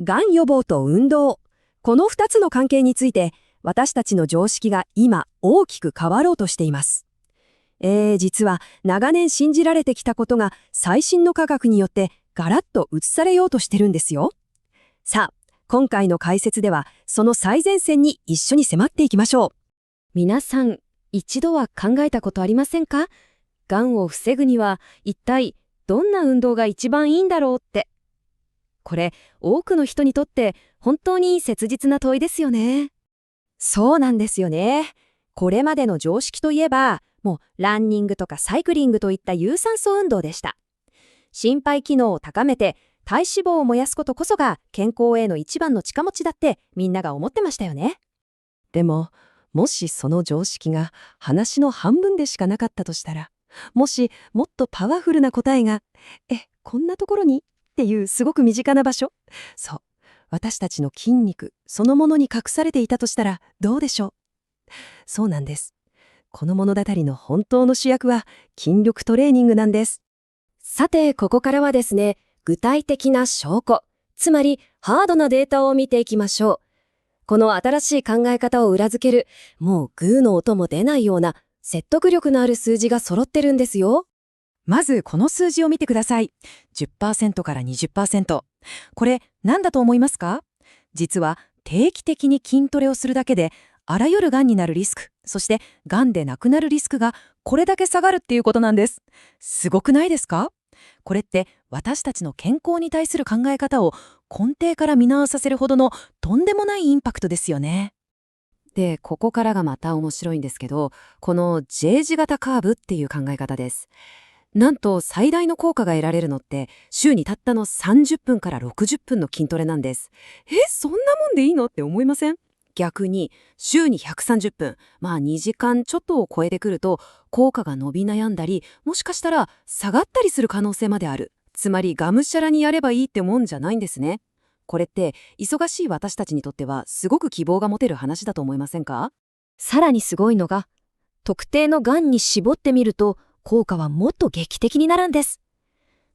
がん予防と運動。この2つの関係について、私たちの常識が今大きく変わろうとしています。実は長年信じられてきたことが最新の科学によってガラッと移されようとしてるんですよ。さあ、今回の解説ではその最前線に一緒に迫っていきましょう。皆さん、一度は考えたことありませんか？がんを防ぐには一体どんな運動が一番いいんだろうって。これ、多くの人にとって本当に切実な問いですよね。そうなんですよね。これまでの常識といえば、もうランニングとかサイクリングといった有酸素運動でした。心肺機能を高めて体脂肪を燃やすことこそが健康への一番の近道だってみんなが思ってましたよね。でも、もしその常識が話の半分でしかなかったとしたら、もしもっとパワフルな答えが、こんなところにっていうすごく身近な場所、そう、私たちの筋肉そのものに隠されていたとしたらどうでしょう。そうなんです。この物語の本当の主役は筋力トレーニングなんです。さて、ここからはですね、具体的な証拠、つまりハードなデータを見ていきましょう。この新しい考え方を裏付ける、もうグーの音も出ないような説得力のある数字が揃ってるんですよ。まずこの数字を見てください。10% から 20%。これ何だと思いますか？実は定期的に筋トレをするだけであらゆるがんになるリスク、そしてがんで亡くなるリスクがこれだけ下がるっていうことなんです。すごくないですか？これって私たちの健康に対する考え方を根底から見直させるほどのとんでもないインパクトですよね。で、ここからがまた面白いんですけど、この J 字型カーブっていう考え方です。なんと最大の効果が得られるのって週にたったの30分から60分の筋トレなんです。そんなもんでいいのって思いません？逆に週に130分、2時間ちょっとを超えてくると効果が伸び悩んだり、もしかしたら下がったりする可能性まである。つまりがむしゃらにやればいいってもんじゃないんですね。これって忙しい私たちにとってはすごく希望が持てる話だと思いませんか？さらにすごいのが、特定のがんに絞ってみると効果はもっと劇的になるんです。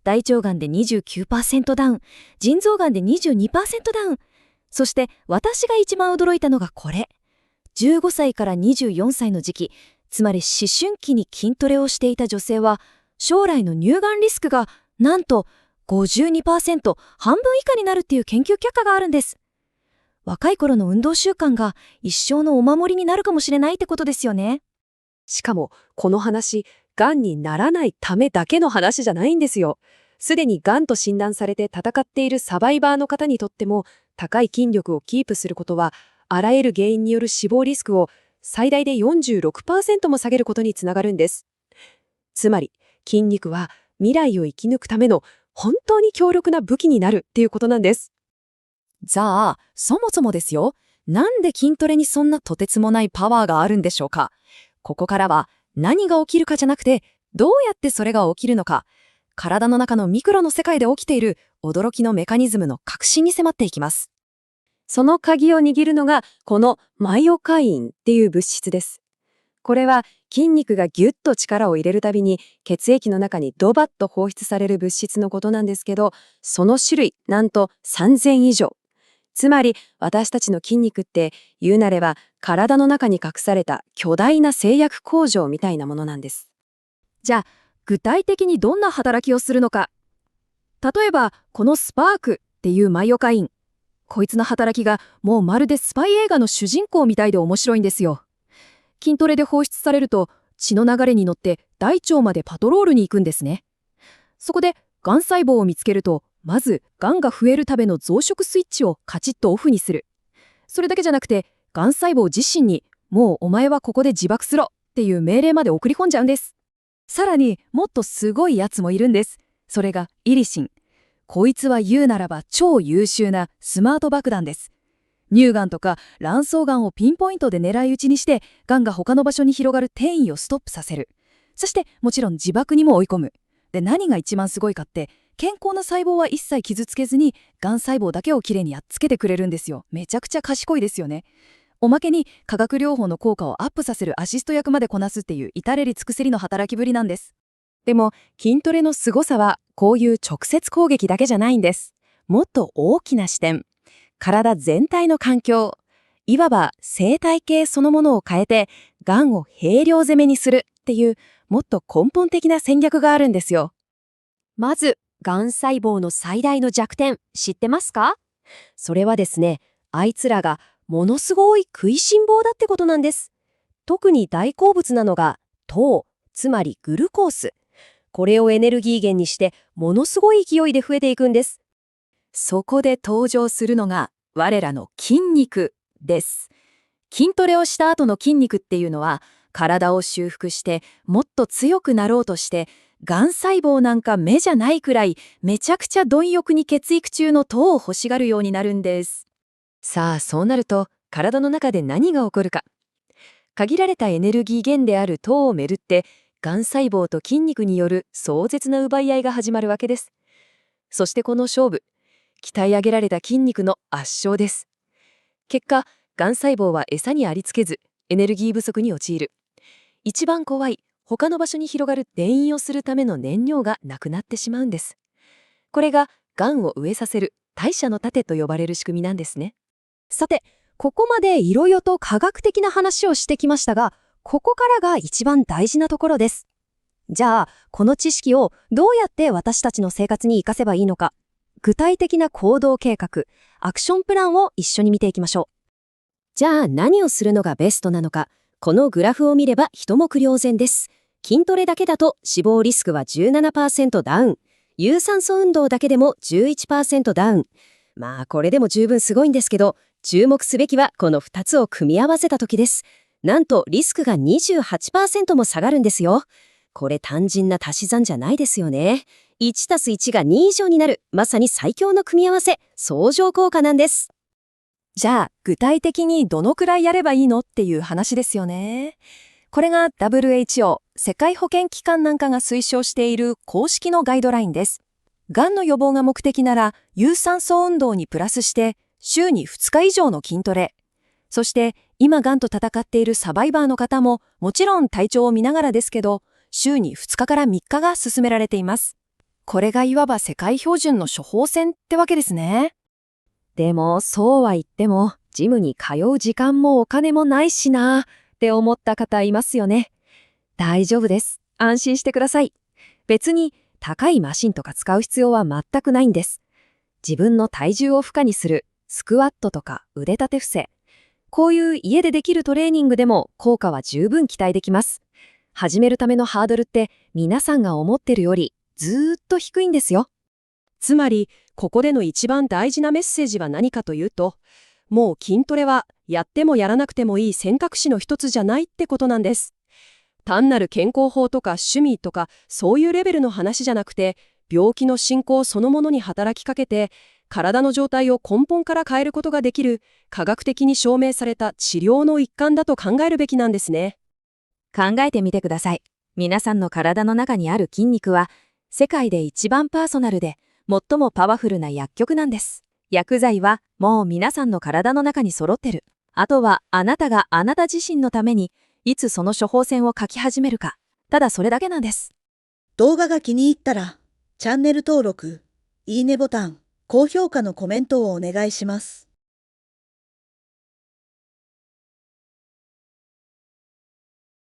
大腸がんで 29% ダウン、腎臓がんで 22% ダウン。そして私が一番驚いたのがこれ。15歳から24歳の時期、つまり思春期に筋トレをしていた女性は、将来の乳がんリスクがなんと 52%、半分以下になるっていう研究結果があるんです。若い頃の運動習慣が一生のお守りになるかもしれないってことですよね。しかも、この話、がんにならないためだけの話じゃないんですよ。すでにがんと診断されて戦っているサバイバーの方にとっても、高い筋力をキープすることは、あらゆる原因による死亡リスクを最大で 46% も下げることにつながるんです。つまり、筋肉は未来を生き抜くための本当に強力な武器になるっていうことなんです。じゃあ、そもそもですよ。なんで筋トレにそんなとてつもないパワーがあるんでしょうか？ここからは何が起きるかじゃなくて、どうやってそれが起きるのか、体の中のミクロの世界で起きている驚きのメカニズムの核心に迫っていきます。その鍵を握るのが、このマイオカインっていう物質です。これは筋肉がギュッと力を入れるたびに血液の中にドバッと放出される物質のことなんですけど、その種類なんと3000以上。つまり私たちの筋肉って言うなれば体の中に隠された巨大な製薬工場みたいなものなんです。じゃあ、具体的にどんな働きをするのか。例えば、このスパークっていうマイオカイン。こいつの働きがもうまるでスパイ映画の主人公みたいで面白いんですよ。筋トレで放出されると血の流れに乗って大腸までパトロールに行くんですね。そこでがん細胞を見つけると、まずがんが増えるための増殖スイッチをカチッとオフにする。それだけじゃなくて、がん細胞自身にもうお前はここで自爆すろっていう命令まで送り込んじゃうんです。さらにもっとすごいやつもいるんです。それがイリシン。こいつは言うならば超優秀なスマート爆弾です。乳がんとか卵巣がんをピンポイントで狙い撃ちにして、がんが他の場所に広がる転移をストップさせる。そしてもちろん自爆にも追い込む。で、何が一番すごいかって、健康な細胞は一切傷つけずに、がん細胞だけをきれいにやっつけてくれるんですよ。めちゃくちゃ賢いですよね。おまけに化学療法の効果をアップさせるアシスト役までこなすっていう至れり尽くせりの働きぶりなんです。でも筋トレの凄さはこういう直接攻撃だけじゃないんです。もっと大きな視点。体全体の環境、いわば生態系そのものを変えて、がんを平量攻めにするっていう、もっと根本的な戦略があるんですよ。まず、がん細胞の最大の弱点、知ってますか？それはですね、あいつらがものすごい食いしん坊だってことなんです。特に大好物なのが糖、つまりグルコース。これをエネルギー源にしてものすごい勢いで増えていくんです。そこで登場するのが我らの筋肉です。筋トレをした後の筋肉っていうのは体を修復してもっと強くなろうとしてがん細胞なんか目じゃないくらいめちゃくちゃ貪欲に血液中の糖を欲しがるようになるんです。さあ、そうなると体の中で何が起こるか。限られたエネルギー源である糖をめぐって、がん細胞と筋肉による壮絶な奪い合いが始まるわけです。そしてこの勝負、鍛え上げられた筋肉の圧勝です。結果、がん細胞は餌にありつけず、エネルギー不足に陥る。一番怖い、他の場所に広がる転移をするための燃料がなくなってしまうんです。これが、がんを植えさせる代謝の盾と呼ばれる仕組みなんですね。さて、ここまでいろいろと科学的な話をしてきましたが、ここからが一番大事なところです。じゃあ、この知識をどうやって私たちの生活に活かせばいいのか、具体的な行動計画、アクションプランを一緒に見ていきましょう。じゃあ、何をするのがベストなのか、このグラフを見れば一目瞭然です。筋トレだけだと死亡リスクは 17% ダウン、有酸素運動だけでも 11% ダウン。まあ、これでも十分すごいんですけど、注目すべきはこの2つを組み合わせた時です。なんとリスクが 28% も下がるんですよ。これ単純な足し算じゃないですよね。1+1 が2以上になる、まさに最強の組み合わせ、相乗効果なんです。じゃあ、具体的にどのくらいやればいいのっていう話ですよね。これが WHO、世界保健機関なんかが推奨している公式のガイドラインです。がんの予防が目的なら、有酸素運動にプラスして、週に2日以上の筋トレ。そして、今がんと戦っているサバイバーの方も、もちろん体調を見ながらですけど、週に2日から3日が勧められています。これがいわば世界標準の処方箋ってわけですね。でも、そうは言っても、ジムに通う時間もお金もないしなって思った方いますよね。大丈夫です。安心してください。別に高いマシンとか使う必要は全くないんです。自分の体重を負荷にするスクワットとか腕立て伏せ、こういう家でできるトレーニングでも効果は十分期待できます。始めるためのハードルって皆さんが思ってるよりずーっと低いんですよ。つまり、ここでの一番大事なメッセージは何かというと、もう筋トレはやってもやらなくてもいい選択肢の一つじゃないってことなんです。単なる健康法とか趣味とかそういうレベルの話じゃなくて、病気の進行そのものに働きかけて、体の状態を根本から変えることができる科学的に証明された治療の一環だと考えるべきなんですね。考えてみてください。皆さんの体の中にある筋肉は、世界で一番パーソナルで、最もパワフルな薬局なんです。薬剤はもう皆さんの体の中に揃ってる。あとはあなたがあなた自身のために、いつその処方箋を書き始めるか。ただそれだけなんです。動画が気に入ったら、チャンネル登録、いいねボタン、高評価のコメントをお願いします。